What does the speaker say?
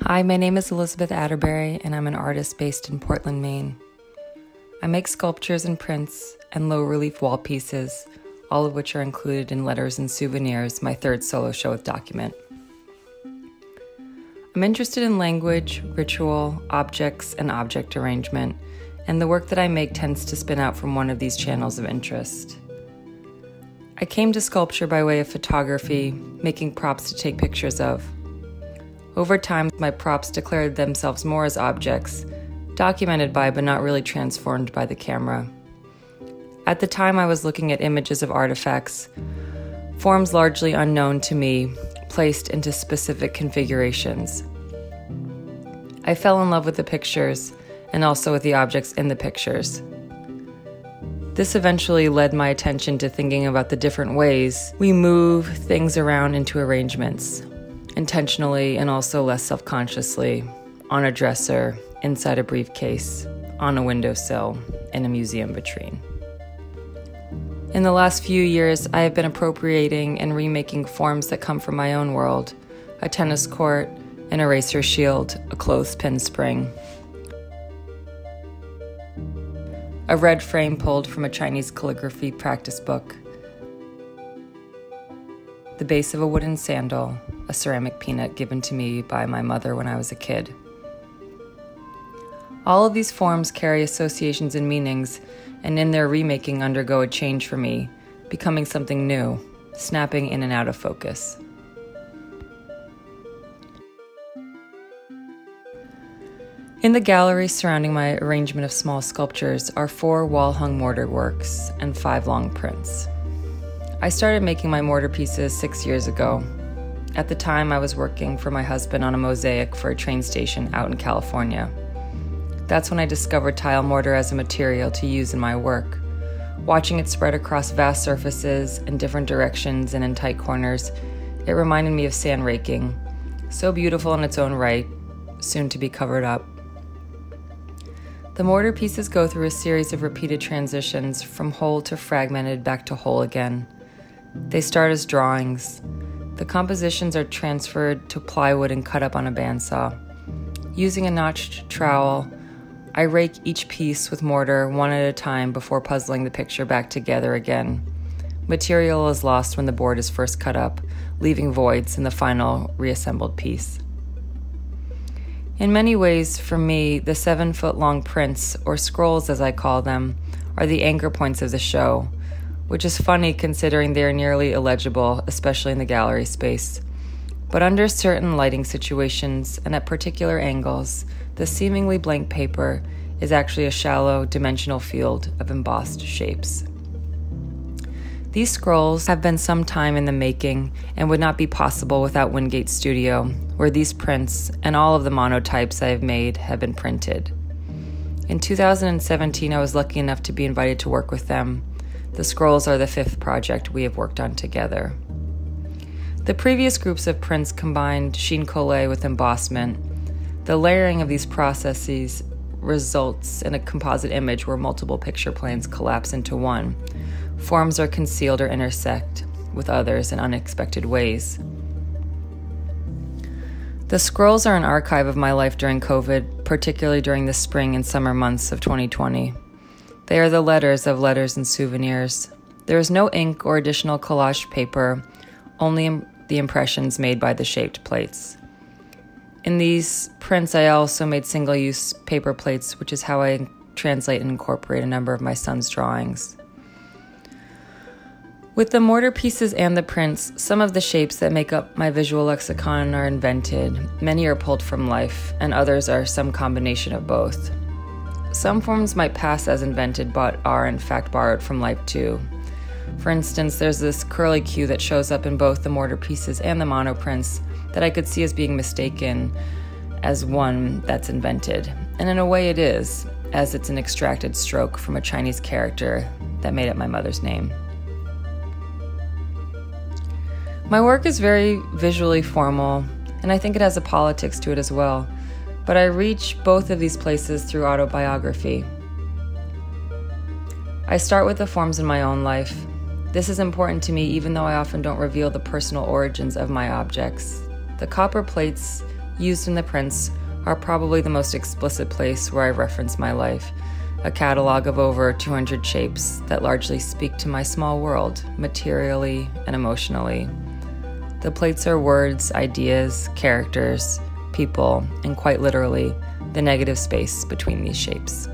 Hi, my name is Elizabeth Atterbury, and I'm an artist based in Portland, Maine. I make sculptures and prints and low-relief wall pieces, all of which are included in Letters and Souvenirs, my third solo show with Document. I'm interested in language, ritual, objects, and object arrangement, and the work that I make tends to spin out from one of these channels of interest. I came to sculpture by way of photography, making props to take pictures of. Over time, my props declared themselves more as objects, documented by but not really transformed by the camera. At the time, I was looking at images of artifacts, forms largely unknown to me, placed into specific configurations. I fell in love with the pictures and also with the objects in the pictures. This eventually led my attention to thinking about the different ways we move things around into arrangements, intentionally and also less self-consciously, on a dresser, inside a briefcase, on a windowsill, in a museum vitrine. In the last few years, I have been appropriating and remaking forms that come from my own world: a tennis court, an eraser shield, a clothespin spring, a red frame pulled from a Chinese calligraphy practice book, the base of a wooden sandal, a ceramic peanut given to me by my mother when I was a kid. All of these forms carry associations and meanings, and in their remaking undergo a change for me, becoming something new, snapping in and out of focus. In the gallery surrounding my arrangement of small sculptures are 4 wall-hung mortar works and 5 long prints. I started making my mortar pieces 6 years ago. At the time, I was working for my husband on a mosaic for a train station out in California. That's when I discovered tile mortar as a material to use in my work. Watching it spread across vast surfaces in different directions and in tight corners, it reminded me of sand raking, so beautiful in its own right, soon to be covered up. The mortar pieces go through a series of repeated transitions from whole to fragmented back to whole again. They start as drawings. The compositions are transferred to plywood and cut up on a bandsaw. Using a notched trowel, I rake each piece with mortar one at a time before puzzling the picture back together again. Material is lost when the board is first cut up, leaving voids in the final reassembled piece. In many ways, for me, the 7-foot-long prints, or scrolls as I call them, are the anchor points of the show, which is funny considering they are nearly illegible, especially in the gallery space. But under certain lighting situations and at particular angles, the seemingly blank paper is actually a shallow, dimensional field of embossed shapes. These scrolls have been some time in the making and would not be possible without Wingate Studio, where these prints and all of the monotypes I have made have been printed. In 2017, I was lucky enough to be invited to work with them. The scrolls are the 5th project we have worked on together. The previous groups of prints combined sheen collé with embossment. The layering of these processes results in a composite image where multiple picture planes collapse into one. Forms are concealed or intersect with others in unexpected ways. The scrolls are an archive of my life during COVID, particularly during the spring and summer months of 2020. They are the letters of Letters and Souvenirs. There is no ink or additional collage paper, only the impressions made by the shaped plates. In these prints, I also made single-use paper plates, which is how I translate and incorporate a number of my son's drawings. With the mortar pieces and the prints, some of the shapes that make up my visual lexicon are invented. Many are pulled from life, and others are some combination of both. Some forms might pass as invented, but are in fact borrowed from life too. For instance, there's this curlicue that shows up in both the mortar pieces and the monoprints that I could see as being mistaken as one that's invented. And in a way it is, as it's an extracted stroke from a Chinese character that made up my mother's name. My work is very visually formal, and I think it has a politics to it as well. But I reach both of these places through autobiography. I start with the forms in my own life. This is important to me even though I often don't reveal the personal origins of my objects. The copper plates Used in the prints are probably the most explicit place where I reference my life, a catalog of over 200 shapes that largely speak to my small world, materially and emotionally. The plates are words, ideas, characters, people, and quite literally, the negative space between these shapes.